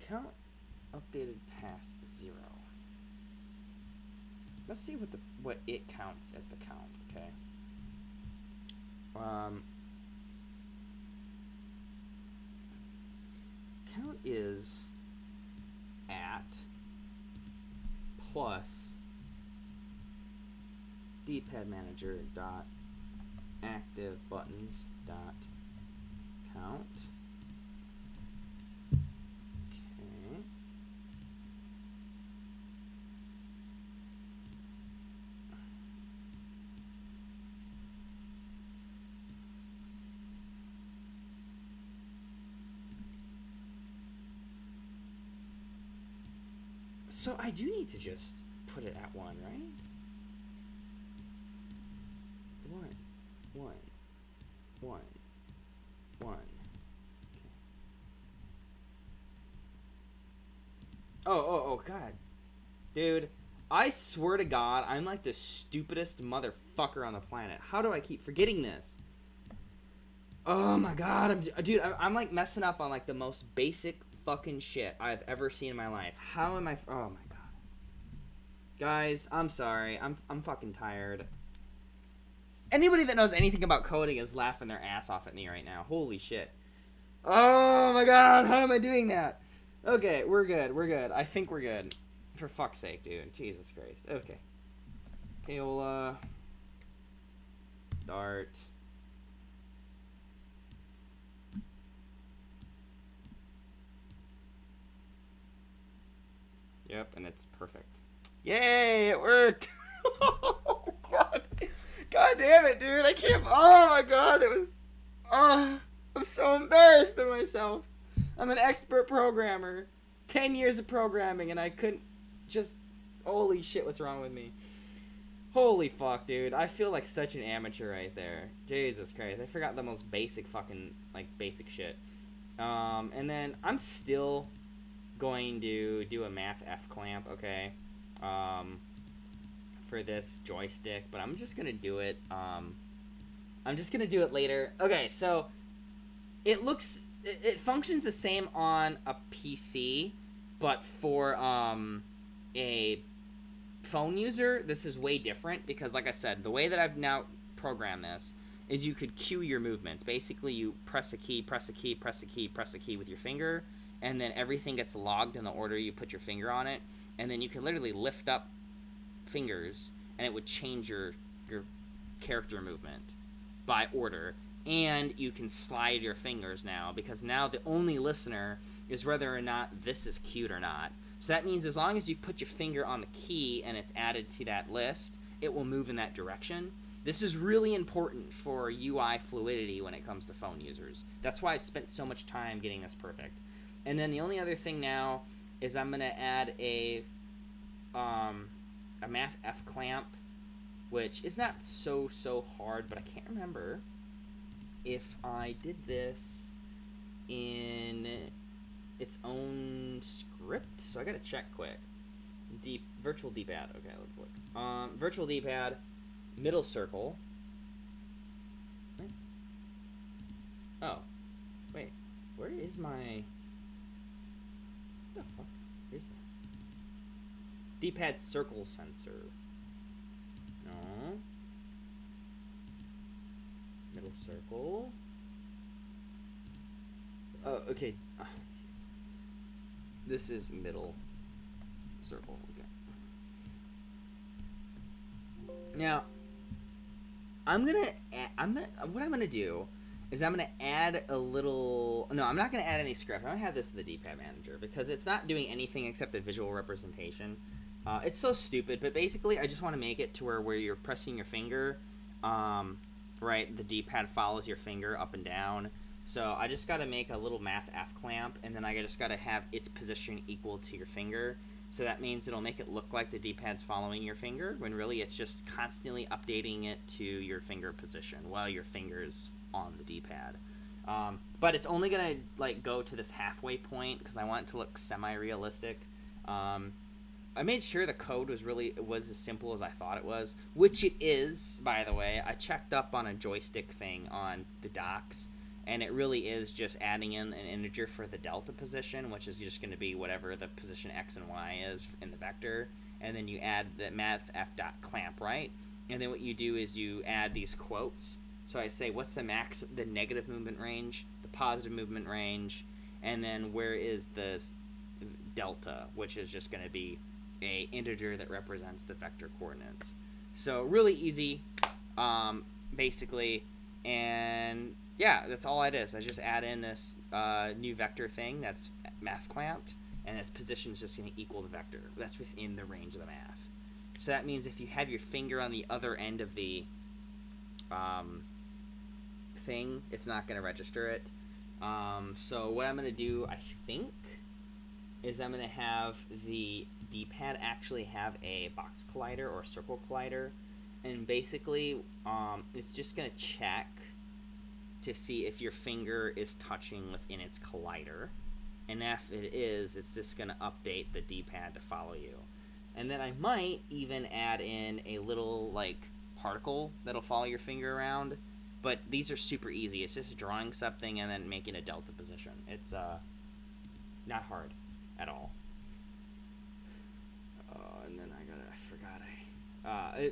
Count updated past 0. Let's see what it counts as the count, okay? Count is at plus Dpad manager dot active buttons dot count. Okay. So I do need to just put it at 1, right? 1, 1, 1, 1. Okay. Oh, God. Dude, I swear to God, I'm like the stupidest motherfucker on the planet. How do I keep forgetting this? Oh my God, I'm like messing up on like the most basic fucking shit I've ever seen in my life. How am I? Oh my God, guys, I'm sorry. I'm fucking tired. Anybody that knows anything about coding is laughing their ass off at me right now. Holy shit. Oh my God, how am I doing that? Okay, we're good. We're good. I think we're good. For fuck's sake, dude. Jesus Christ. Okay. Kaola. Start. Yep, and it's perfect. Yay, it worked! Oh, God. God damn it, dude. I can't. Oh, my God. It was. Oh, I'm so embarrassed of myself. I'm an expert programmer. 10 years of programming, and I couldn't just. Holy shit, what's wrong with me? Holy fuck, dude. I feel like such an amateur right there. Jesus Christ. I forgot the most basic fucking, like, basic shit. And then I'm still going to do a math F clamp, okay, for this joystick, but I'm just gonna do it. I'm just gonna do it later. Okay, so it functions the same on a PC, but for a phone user, this is way different because, like I said, the way that I've now programmed this is you could cue your movements. Basically, you press a key, press a key, press a key, press a key with your finger, and then everything gets logged in the order you put your finger on it, and then you can literally lift up fingers, and it would change your character movement by order, and you can slide your fingers now, because now the only listener is whether or not this is cued or not. So that means as long as you put your finger on the key and it's added to that list, it will move in that direction. This is really important for UI fluidity when it comes to phone users. That's why I've spent so much time getting this perfect. And then the only other thing now is I'm going to add a math F clamp, which is not so hard, but I can't remember if I did this in its own script. So I got to check quick. Virtual Dpad. Okay, let's look. Virtual Dpad, middle circle. Wait. Oh, wait. Where is my... What the fuck? Here's the D-pad circle sensor. No. Middle circle. Oh, okay. This is middle circle. Okay. Now, what I'm gonna do is I'm gonna add a little. No, I'm not gonna add any script. I'm gonna have this in the D-pad manager because it's not doing anything except the visual representation. It's so stupid, but basically, I just want to make it to where you're pressing your finger, right? The D-pad follows your finger up and down. So I just got to make a little math F clamp, and then I just got to have its position equal to your finger. So that means it'll make it look like the D-pad's following your finger, when really it's just constantly updating it to your finger position while your finger's on the D-pad. But it's only gonna like go to this halfway point because I want it to look semi-realistic. I made sure the code was as simple as I thought it was, which it is, by the way. I checked up on a joystick thing on the docs, and it really is just adding in an integer for the delta position, which is just going to be whatever the position x and y is in the vector, and then you add the math f.clamp, right? And then what you do is you add these quotes. So I say, what's the negative movement range, the positive movement range, and then where is the delta, which is just going to be a integer that represents the vector coordinates. So really easy, basically, and yeah, that's all it is. I just add in this new vector thing that's math clamped, and its position is just going to equal the vector. That's within the range of the math. So that means if you have your finger on the other end of the thing, it's not going to register it. So what I'm going to do, I think, is I'm going to have the D-pad actually have a box collider or a circle collider, and basically it's just going to check to see if your finger is touching within its collider, and if it is, it's just going to update the D-pad to follow you. And then I might even add in a little like particle that'll follow your finger around, but these are super easy. It's just drawing something and then making a delta position. It's not hard at all. And then I forgot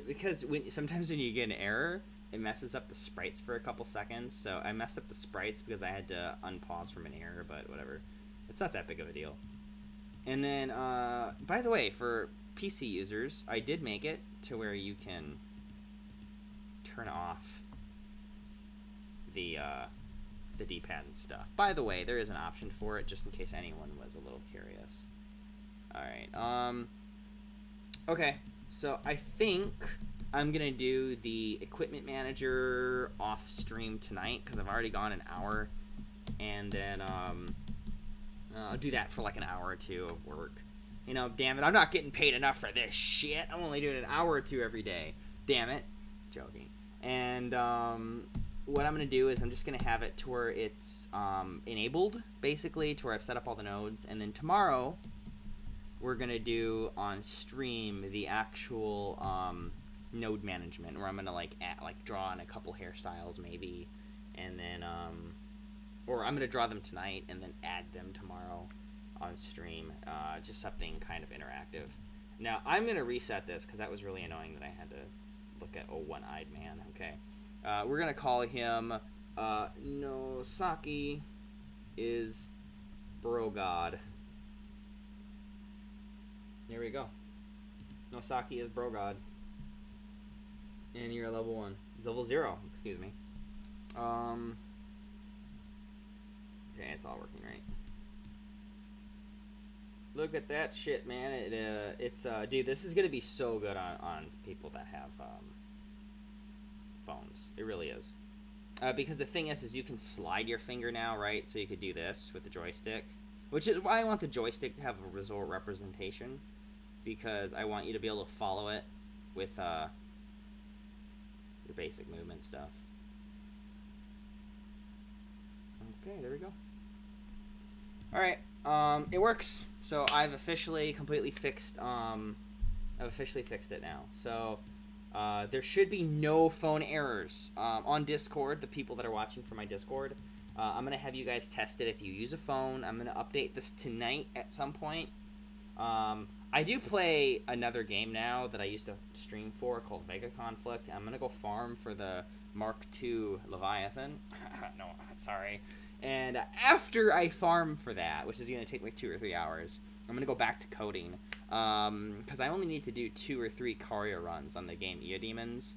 because sometimes when you get an error, it messes up the sprites for a couple seconds. So I messed up the sprites because I had to unpause from an error, but whatever. It's not that big of a deal. And then, by the way, for PC users, I did make it to where you can turn off the D-pad and stuff. By the way, there is an option for it, just in case anyone was a little curious. Alright, okay, so I think I'm gonna do the equipment manager off stream tonight, because I've already gone an hour, and then, I'll do that for like an hour or two of work. You know, damn it, I'm not getting paid enough for this shit. I'm only doing an hour or two every day. Damn it. Joking. And, what I'm going to do is I'm just going to have it to where it's enabled, basically, to where I've set up all the nodes. And then tomorrow, we're going to do on stream the actual node management, where I'm going to like draw in a couple hairstyles maybe, and then or I'm going to draw them tonight and then add them tomorrow on stream. Just something kind of interactive. Now I'm going to reset this because that was really annoying that I had to look at one-eyed man. Okay, we're going to call him Nosaki is Bro God. There we go. Nosaki is Bro God. And you're level 1. Level 0, excuse me. Okay, it's all working right. Look at that shit, man. It's dude, this is gonna be so good on people that have phones. It really is. Because the thing is you can slide your finger now, right? So you could do this with the joystick, which is why I want the joystick to have a result representation, because I want you to be able to follow it with your basic movement stuff. Okay, there we go. Alright, it works. So I've officially completely fixed it now. So there should be no phone errors. On Discord, the people that are watching from my Discord, I'm going to have you guys test it if you use a phone. I'm going to update this tonight at some point. I do play another game now that I used to stream for called Vega Conflict. I'm gonna go farm for the Mark II Leviathan. No, sorry. And after I farm for that, which is gonna take like 2 or 3 hours, I'm gonna go back to coding. Because I only need to do 2 or 3 Caria runs on the game Eodemons,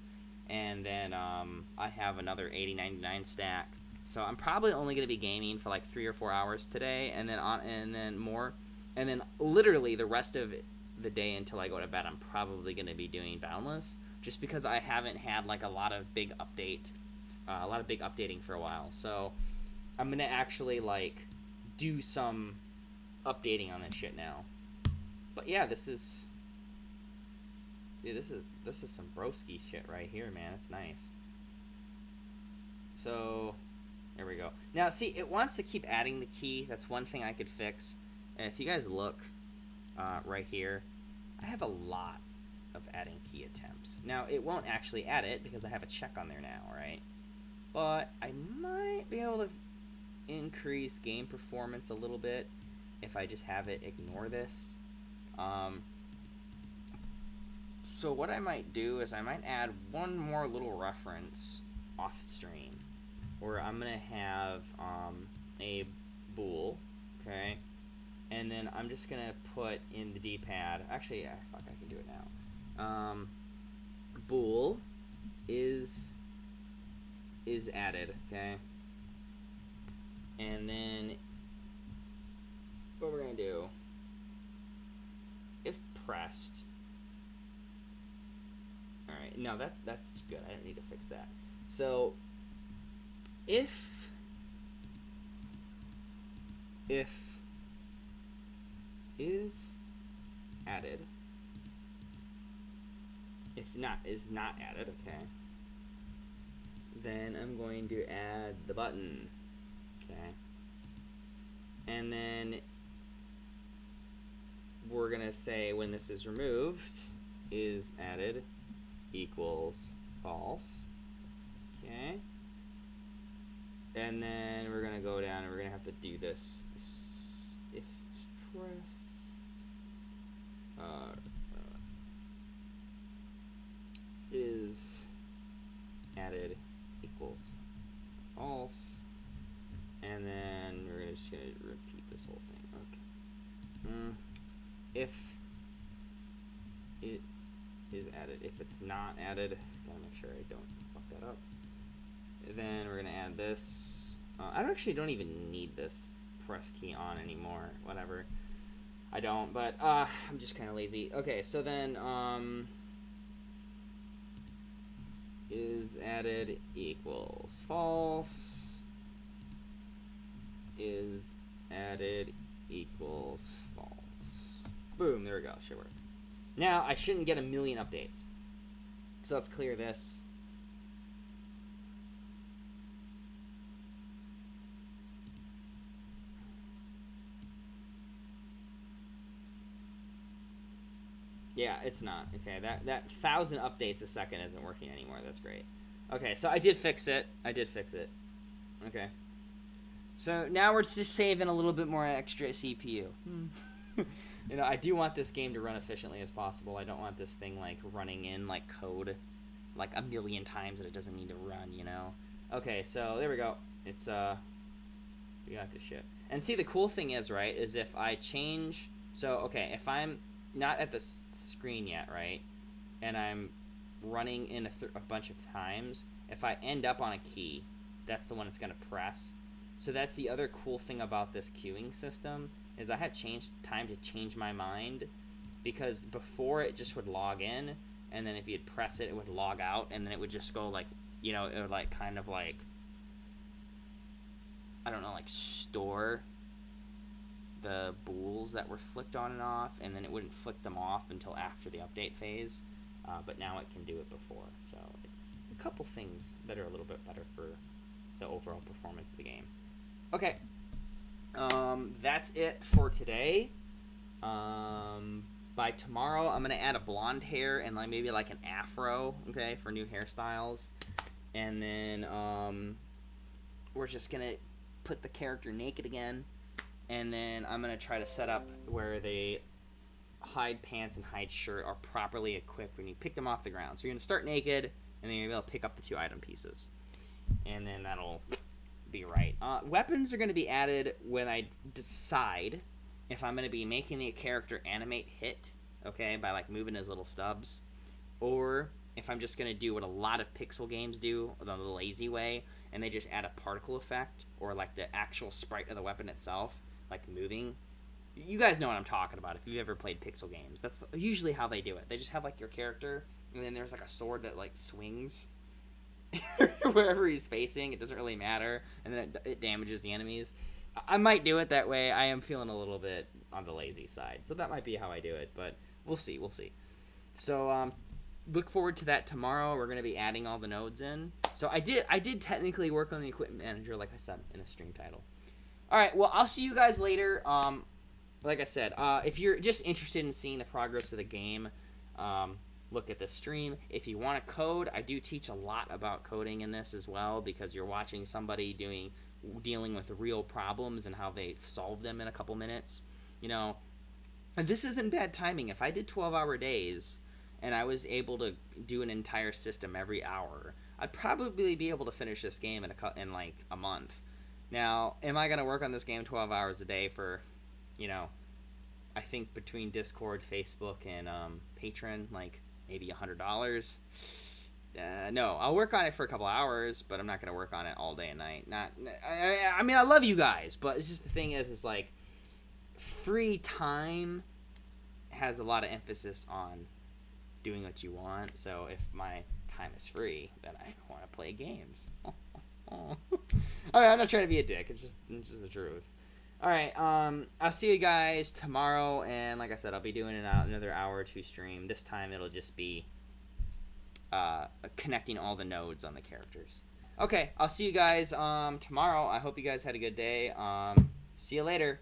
and then I have another 8099 stack. So I'm probably only gonna be gaming for like 3 or 4 hours today, and then more. And then literally the rest of the day until I go to bed, I'm probably going to be doing Boundless, just because I haven't had like a lot of big updating for a while. So I'm going to actually like do some updating on this shit now. But yeah, this is some broski shit right here, man. It's nice. So there we go. Now see, it wants to keep adding the key. That's one thing I could fix. And if you guys look right here, I have a lot of adding key attempts. Now, it won't actually add it because I have a check on there now, right? But I might be able to increase game performance a little bit if I just have it ignore this. So what I might do is I might add one more little reference off stream, where I'm going to have a bool, okay? And then I'm just going to put in the D-pad. Actually, fuck, I can do it now. Bool is added, okay? And then what we're going to do, if pressed. All right, no, that's good. I don't need to fix that. So if is added, if not is not added, okay, then I'm going to add the button, okay, and then we're gonna say when this is removed, is added equals false, okay, and then we're gonna go down and we're gonna have to do this if pressed is added equals false, and then we're just gonna repeat this whole thing. Okay. If it is added, if it's not added, gotta make sure I don't fuck that up. Then we're gonna add this. I don't even need this press key on anymore. Whatever. I don't, but I'm just kind of lazy. Okay, so then is added equals false. Is added equals false. Boom, there we go. Should work. Now I shouldn't get a million updates. So let's clear this. Yeah, it's not. Okay, that 1,000 updates a second isn't working anymore. That's great. Okay, so I did fix it. Okay. So now we're just saving a little bit more extra CPU. You know, I do want this game to run efficiently as possible. I don't want this thing like running in like code like a million times that it doesn't need to run, you know. Okay, so there we go. It's we got this shit. And see, the cool thing is, right, is if I change, so okay, if I'm not at the screen yet, right, and I'm running in a bunch of times, if I end up on a key, that's the one it's going to press. So that's the other cool thing about this queuing system, is I have time to change my mind, because before it just would log in, and then if you'd press it, it would log out, and then it would just go like, you know, it would like kind of like, I don't know, like store the bools that were flicked on and off, and then it wouldn't flick them off until after the update phase, but now it can do it before. So it's a couple things that are a little bit better for the overall performance of the game. Okay, that's it for today. By tomorrow, I'm gonna add a blonde hair and like maybe like an afro, okay, for new hairstyles, and then we're just gonna put the character naked again. And then I'm going to try to set up where they hide pants and hide shirt are properly equipped when you pick them off the ground. So you're going to start naked, and then you're going to be able to pick up the 2 item pieces. And then that'll be right. Weapons are going to be added when I decide if I'm going to be making the character animate hit, okay, by like moving his little stubs, or if I'm just going to do what a lot of pixel games do the lazy way, and they just add a particle effect, or like the actual sprite of the weapon itself, like moving. You guys know what I'm talking about if you've ever played pixel games. That's usually how they do it. They just have like your character, and then there's like a sword that like swings wherever he's facing. It doesn't really matter, and then it damages the enemies. I might do it that way. I am feeling a little bit on the lazy side, so that might be how I do it, but we'll see. So look forward to that tomorrow. We're going to be adding all the nodes in. So I did technically work on the equipment manager, like I said in the stream title. All right, well, I'll see you guys later. Like I said, if you're just interested in seeing the progress of the game, look at the stream. If you want to code, I do teach a lot about coding in this as well, because you're watching somebody dealing with real problems and how they solve them in a couple minutes. You know, and this isn't bad timing. If I did 12-hour days and I was able to do an entire system every hour, I'd probably be able to finish this game in like a month. Now, am I going to work on this game 12 hours a day for, you know, I think between Discord, Facebook, and Patreon, like maybe $100? No, I'll work on it for a couple hours, but I'm not going to work on it all day and night. I mean, I love you guys, but it's just the thing is like free time has a lot of emphasis on doing what you want. So if my time is free, then I want to play games. I mean, I'm not trying to be a dick. It's just the truth. All right. I'll see you guys tomorrow, and like I said, I'll be doing another hour or 2 stream. This time it'll just be connecting all the nodes on the characters. Okay. I'll see you guys tomorrow. I hope you guys had a good day. See you later.